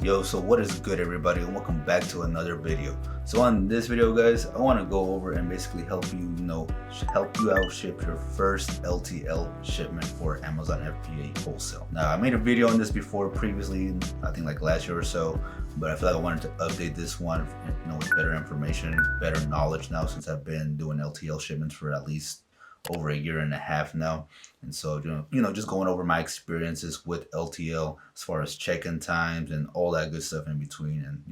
Yo, so what is good everybody, and welcome back to another video. So on this video guys, I want to go over and basically help you out ship your first LTL shipment for Amazon FBA wholesale. Now I made a video on this before previously, I think like last year or so, but I feel like I wanted to update this one, with better information, better knowledge now, since I've been doing LTL shipments for at least over a year and a half now. And so, just going over my experiences with LTL as far as check-in times and all that good stuff in between, and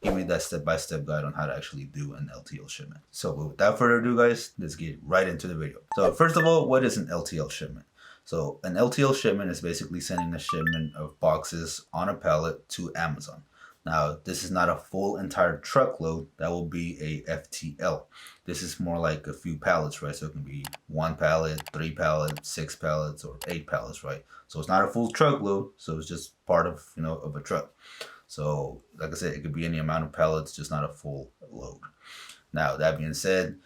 give me that step-by-step guide on how to actually do an LTL shipment. So without further ado guys, let's get right into the video. So first of all, what is an LTL shipment? So an LTL shipment is basically sending a shipment of boxes on a pallet to Amazon. Now, this is not a full entire truckload. That will be a FTL. This is more like a few pallets, right? So it can be 1 pallet, 3 pallets, 6 pallets, or 8 pallets, right? So it's not a full truckload. So it's just part of, of a truck. So like I said, it could be any amount of pallets, just not a full load. Now, that being said,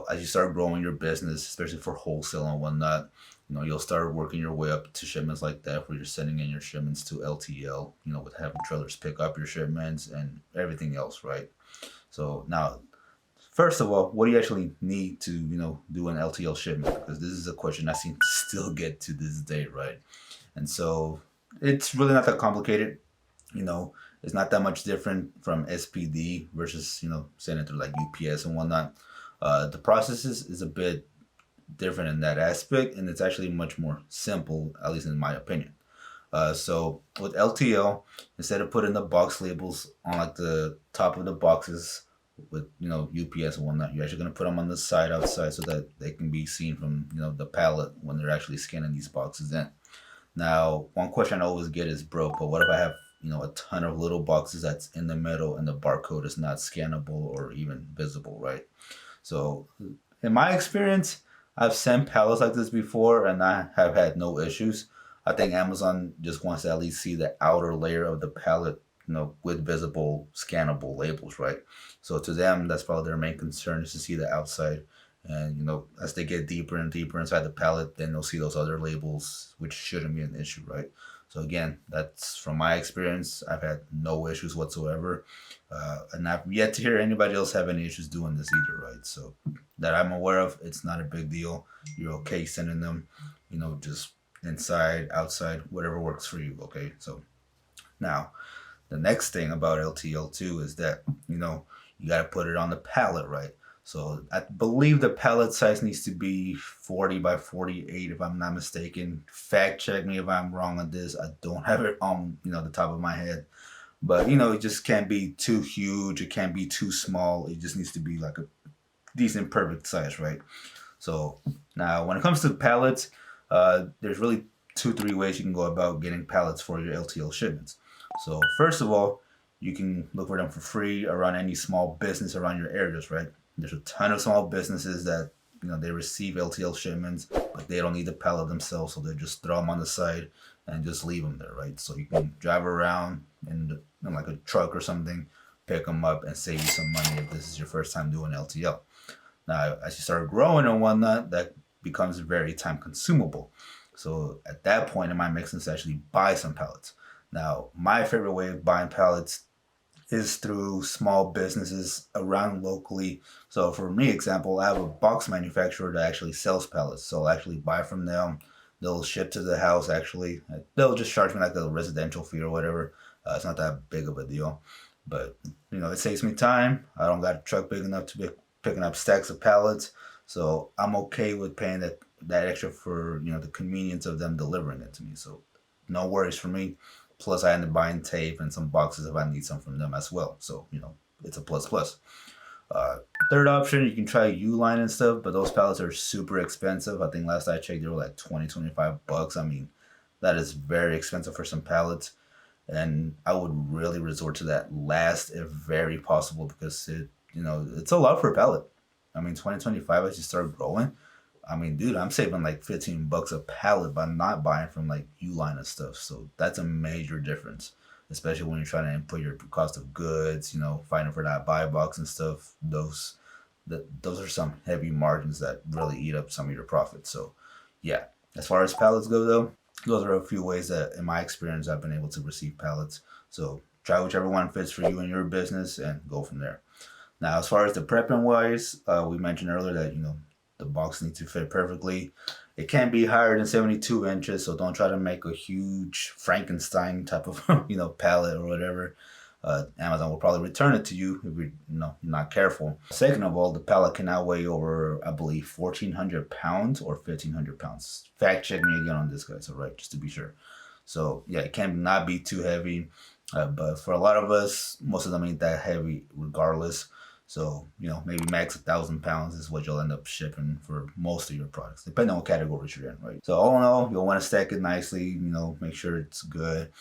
as you start growing your business, especially for wholesale and whatnot, you'll start working your way up to shipments like that, where you're sending in your shipments to LTL, with having trailers pick up your shipments and everything else, right? So now, first of all, what do you actually need to, do an LTL shipment? Because this is a question I seem to still get to this day, right? And so it's really not that complicated. It's not that much different from SPD versus, sending through like UPS and whatnot. The process is a bit different in that aspect, and it's actually much more simple, at least in my opinion. So with LTL, instead of putting the box labels on like the top of the boxes with UPS and whatnot, you're actually going to put them on the side outside so that they can be seen from the pallet when they're actually scanning these boxes in. Now, one question I always get is, bro, but what if I have a ton of little boxes that's in the middle and the barcode is not scannable or even visible, right? So in my experience, I've sent pallets like this before and I have had no issues. I think Amazon just wants to at least see the outer layer of the pallet, with visible scannable labels, right? So to them, that's probably their main concern, is to see the outside. And, as they get deeper and deeper inside the pallet, then they'll see those other labels, which shouldn't be an issue, right? So again, that's from my experience. I've had no issues whatsoever. And I've yet to hear anybody else have any issues doing this either, right? So that I'm aware of, it's not a big deal. You're okay sending them, just inside, outside, whatever works for you, okay? So now, the next thing about LTL too is that, you got to put it on the pallet, right? So I believe the pallet size needs to be 40 by 48, if I'm not mistaken. Fact check me if I'm wrong on this. I don't have it on, the top of my head. But, it just can't be too huge. It can't be too small. It just needs to be like a decent, perfect size, right? So now when it comes to pallets, there's really 2-3 ways you can go about getting pallets for your LTL shipments. So first of all, you can look for them for free around any small business around your areas, right? There's a ton of small businesses that, they receive LTL shipments, but they don't need the pallet themselves, so they just throw them on the side and just leave them there, right? So you can drive around in like a truck or something, pick them up and save you some money if this is your first time doing LTL. Now, as you start growing and whatnot, that becomes very time consumable. So at that point, it might make sense to actually buy some pallets. Now, my favorite way of buying pallets is through small businesses around locally. So for me, example, I have a box manufacturer that actually sells pallets. So I'll actually buy from them. They'll ship to the house, actually. They'll just charge me like a residential fee or whatever. It's not that big of a deal. But, it saves me time. I don't got a truck big enough to be picking up stacks of pallets. So I'm okay with paying that extra for, the convenience of them delivering it to me. So no worries for me. Plus, I end up buying tape and some boxes if I need some from them as well. So, it's a plus plus. Third option, you can try Uline and stuff, but those pallets are super expensive. I think last I checked, they were like 20-25 bucks. I mean, that is very expensive for some pallets. And I would really resort to that last if very possible, because it's a lot for a pallet. I mean, 20-25 as you start growing. I mean, dude, I'm saving like 15 bucks a pallet by not buying from like Uline and stuff. So that's a major difference, especially when you're trying to input your cost of goods, fighting for that buy box and stuff. Those are some heavy margins that really eat up some of your profits. So yeah, as far as pallets go though, those are a few ways that in my experience I've been able to receive pallets. So try whichever one fits for you and your business and go from there. Now, as far as the prepping wise, we mentioned earlier that the box needs to fit perfectly. It can't be higher than 72 inches, so don't try to make a huge Frankenstein type of pallet or whatever. Amazon will probably return it to you if you're not careful. Second of all, the pallet cannot weigh over, I believe, 1,400 pounds or 1,500 pounds. Fact check me again on this, guys. All right, just to be sure. So yeah, it can not be too heavy, but for a lot of us, most of them ain't that heavy, regardless. So maybe max 1,000 pounds is what you'll end up shipping for most of your products, depending on what categories you're in, right? So all in all, you'll want to stack it nicely. Make sure it's good.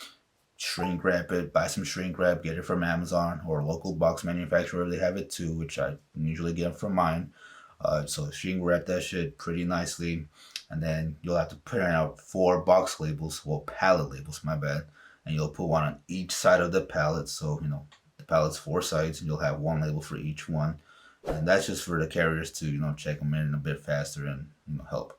Shrink wrap it. Buy some shrink wrap. Get it from Amazon or a local box manufacturer. They have it too, which I usually get from mine. So shrink wrap that shit pretty nicely, and then you'll have to print out 4 box labels, well, pallet labels, my bad, and you'll put one on each side of the pallet. So the pallet's 4 sides, and you'll have one label for each one, and that's just for the carriers to check them in a bit faster and help.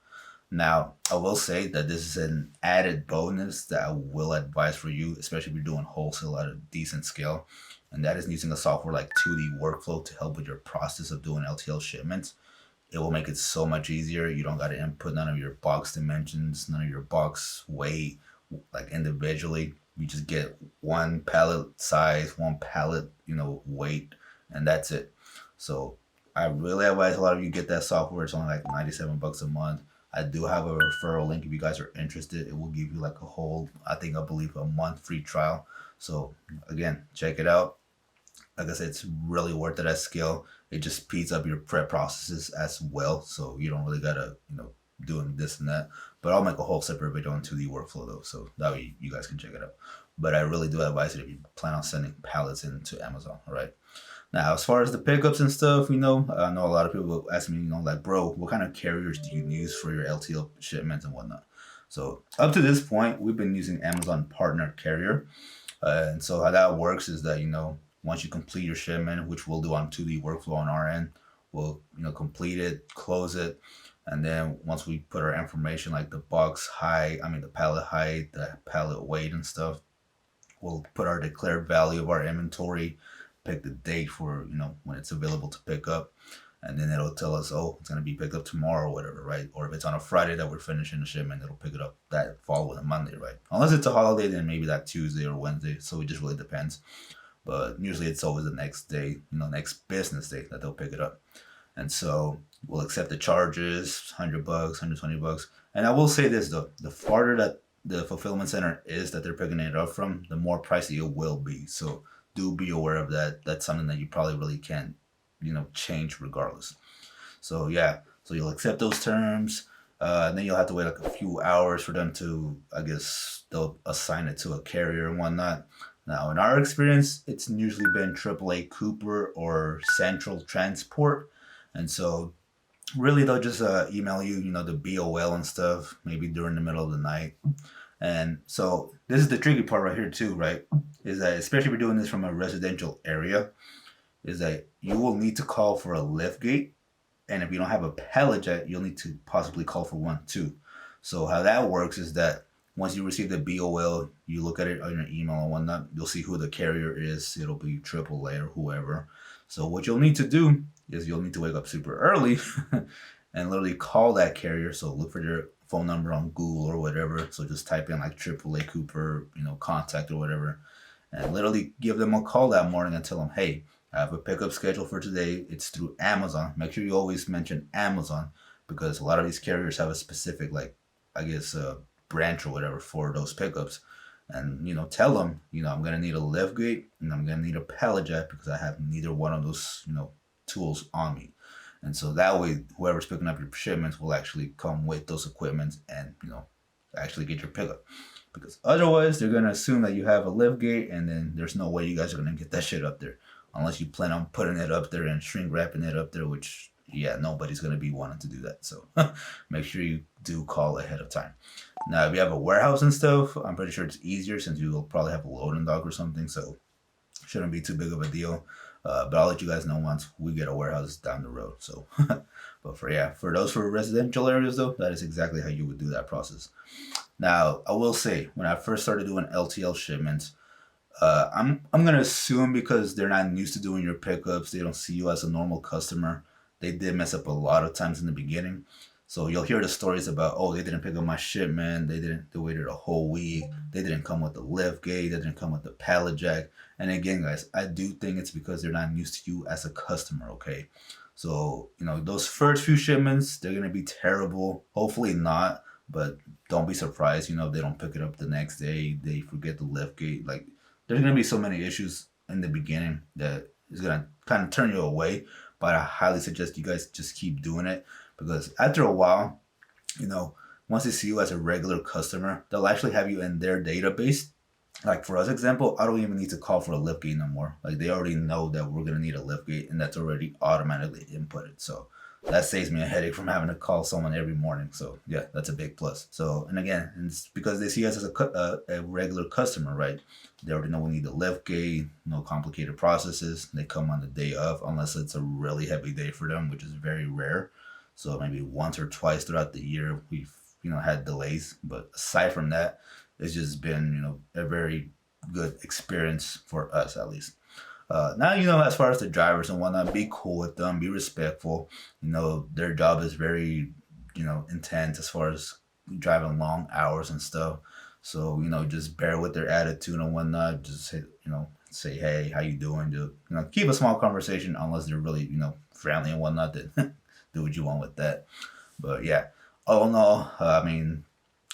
Now, I will say that this is an added bonus that I will advise for you, especially if you're doing wholesale at a decent scale, and that is using a software like 2D Workflow to help with your process of doing LTL shipments. It will make it so much easier. You don't got to input none of your box dimensions, none of your box weight, like individually. You just get one pallet size, one pallet, weight, and that's it. So I really advise a lot of you get that software. It's only like $97 a month. I do have a referral link if you guys are interested. It will give you like a whole, I believe a month free trial. So again, check it out. Like I said, it's really worth it at scale. It just speeds up your prep processes as well. So you don't really gotta, doing this and that. But I'll make a whole separate video on 2D Workflow though. So that way you guys can check it out. But I really do advise it if you plan on sending pallets into Amazon. All right. Now, as far as the pickups and stuff, I know a lot of people ask me, like, bro, what kind of carriers do you use for your LTL shipments and whatnot? So up to this point, we've been using Amazon Partner Carrier. And so how that works is that, once you complete your shipment, which we'll do on 2D Workflow on our end, we'll, complete it, close it. And then once we put our information like the box height, the pallet height, the pallet weight and stuff, we'll put our declared value of our inventory, pick the date for when it's available to pick up, and then it'll tell us, oh, it's going to be picked up tomorrow or whatever, right? Or if it's on a Friday that we're finishing the shipment, it'll pick it up that following Monday, right? Unless it's a holiday, then maybe that Tuesday or Wednesday. So it just really depends, but usually it's always the next day, next business day that they'll pick it up. And so we'll accept the charges, $100, $120. And I will say this though, the farther that the fulfillment center is that they're picking it up from, the more pricey it will be. So do be aware of that. That's something that you probably really can't, change regardless. So yeah, so you'll accept those terms. Then you'll have to wait like a few hours for them to, I guess, they'll assign it to a carrier and whatnot. Now, in our experience, it's usually been AAA Cooper or Central Transport. And so really they'll just email you, the BOL and stuff, maybe during the middle of the night. And so this is the tricky part right here too, right? Is that especially if you're doing this from a residential area, is that you will need to call for a lift gate. And if you don't have a pallet jack, you'll need to possibly call for one too. So how that works is that once you receive the BOL, you look at it on your email and whatnot, you'll see who the carrier is. It'll be AAA or whoever. So what you'll need to do is you'll need to wake up super early and literally call that carrier. So look for their phone number on Google or whatever. So just type in like AAA Cooper, contact or whatever, and literally give them a call that morning and tell them, hey, I have a pickup schedule for today. It's through Amazon. Make sure you always mention Amazon because a lot of these carriers have a specific, like, I guess, branch or whatever for those pickups. And, tell them, I'm going to need a lift gate and I'm going to need a pallet jack because I have neither one of those, tools on me. And so that way, whoever's picking up your shipments will actually come with those equipments and, actually get your pickup. Because otherwise, they're going to assume that you have a lift gate and then there's no way you guys are going to get that shit up there. Unless you plan on putting it up there and shrink wrapping it up there, which, yeah, nobody's going to be wanting to do that. So make sure you do call ahead of time. Now, if you have a warehouse and stuff, I'm pretty sure it's easier since you will probably have a loading dock or something. So shouldn't be too big of a deal. But I'll let you guys know once we get a warehouse down the road. So, but for those for residential areas though, that is exactly how you would do that process. Now, I will say when I first started doing LTL shipments, I'm gonna assume because they're not used to doing your pickups, they don't see you as a normal customer. They did mess up a lot of times in the beginning. So you'll hear the stories about, oh, they didn't pick up my shipment, they waited a whole week, they didn't come with the lift gate, they didn't come with the pallet jack. And again, guys, I do think it's because they're not used to you as a customer, okay? So, those first few shipments, they're gonna be terrible. Hopefully not, but don't be surprised, if they don't pick it up the next day, they forget the lift gate. Like, there's gonna be so many issues in the beginning that is gonna kind of turn you away. But I highly suggest you guys just keep doing it, because after a while, you know, once they see you as a regular customer, they'll actually have you in their database. Like for us example, I don't even need to call for a lift gate no more. Like they already know that we're gonna need a lift gate, and that's already automatically inputted. So that saves me a headache from having to call someone every morning. So yeah, that's a big plus. So, and again, it's because they see us as a regular customer, right? They already know we need a lift gate, no complicated processes. They come on the day of, unless it's a really heavy day for them, which is very rare. So maybe once or twice throughout the year we've had delays, but aside from that, it's just been a very good experience for us at least. Now, as far as the drivers and whatnot, be cool with them, be respectful. Their job is very, intense as far as driving long hours and stuff. So, just bear with their attitude and whatnot. Just say, hey, how you doing? Just, keep a small conversation unless they're really, friendly and whatnot. Then do what you want with that. But yeah, all in all, I mean,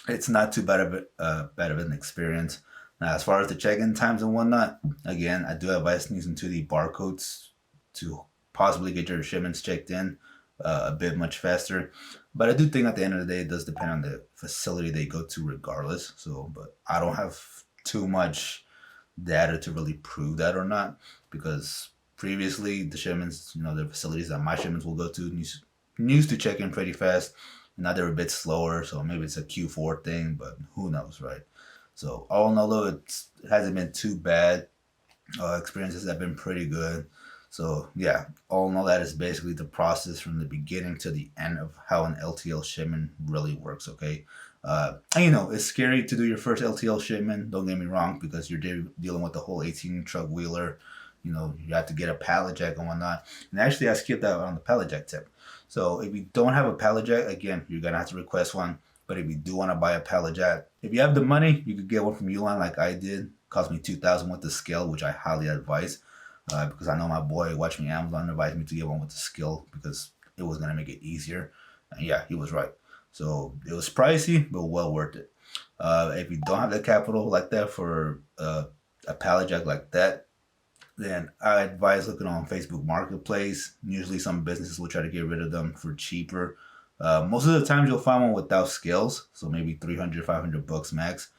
it's not too bad of an experience. Now, as far as the check-in times and whatnot, again, I do advise using 2D barcodes to possibly get your shipments checked in a bit much faster. But I do think at the end of the day, it does depend on the facility they go to regardless. So, but I don't have too much data to really prove that or not, because previously the shipments, the facilities that my shipments will go to used to check in pretty fast. Now they're a bit slower, so maybe it's a Q4 thing, but who knows, right? So all in all, though, it hasn't been too bad. Experiences have been pretty good. So yeah, all in all, that is basically the process from the beginning to the end of how an LTL shipment really works. Okay, and it's scary to do your first LTL shipment. Don't get me wrong, because you're dealing with the whole 18 truck wheeler. You have to get a pallet jack and whatnot. And actually, I skipped out on the pallet jack tip. So if you don't have a pallet jack, again, you're gonna have to request one. But if you do want to buy a pallet jack, if you have the money, you could get one from Uline like I did. Cost me $2,000 with the scale, which I highly advise, because I know my boy watching Amazon advised me to get one with the scale because it was gonna make it easier. And yeah, he was right. So it was pricey, but well worth it. If you don't have the capital like that for a pallet jack like that, then I advise looking on Facebook Marketplace. Usually some businesses will try to get rid of them for cheaper. Most of the times you'll find one without scales, so maybe 300, 500 bucks max.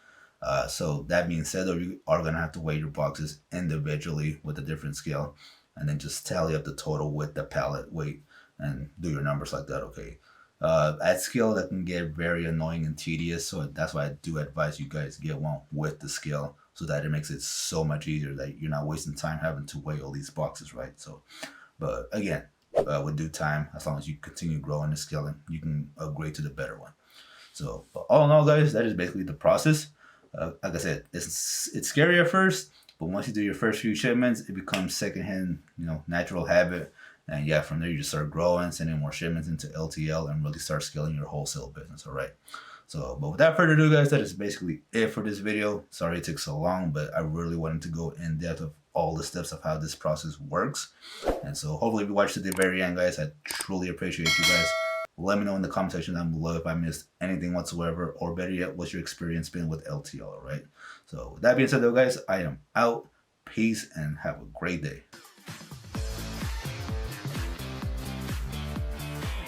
So that being said, though, you are going to have to weigh your boxes individually with a different scale, and then just tally up the total with the pallet weight and do your numbers like that, okay? At scale, that can get very annoying and tedious, so that's why I do advise you guys get one with the scale, so that it makes it so much easier that you're not wasting time having to weigh all these boxes, right? So, but again, with due time, as long as you continue growing and scaling, you can upgrade to the better one. So, but all in all, guys, that is basically the process. Like I said, it's scary at first, but once you do your first few shipments, it becomes secondhand, natural habit. And yeah, from there you just start growing, sending more shipments into LTL, and really start scaling your wholesale business. All right. So, but without further ado, guys, that is basically it for this video. Sorry it took so long, but I really wanted to go in depth of all the steps of how this process works. And so hopefully if you watched to the very end, guys, I truly appreciate you guys. Let me know in the comment section down below if I missed anything whatsoever, or better yet, what's your experience been with LTL, all right? So with that being said, though, guys, I am out. Peace and have a great day.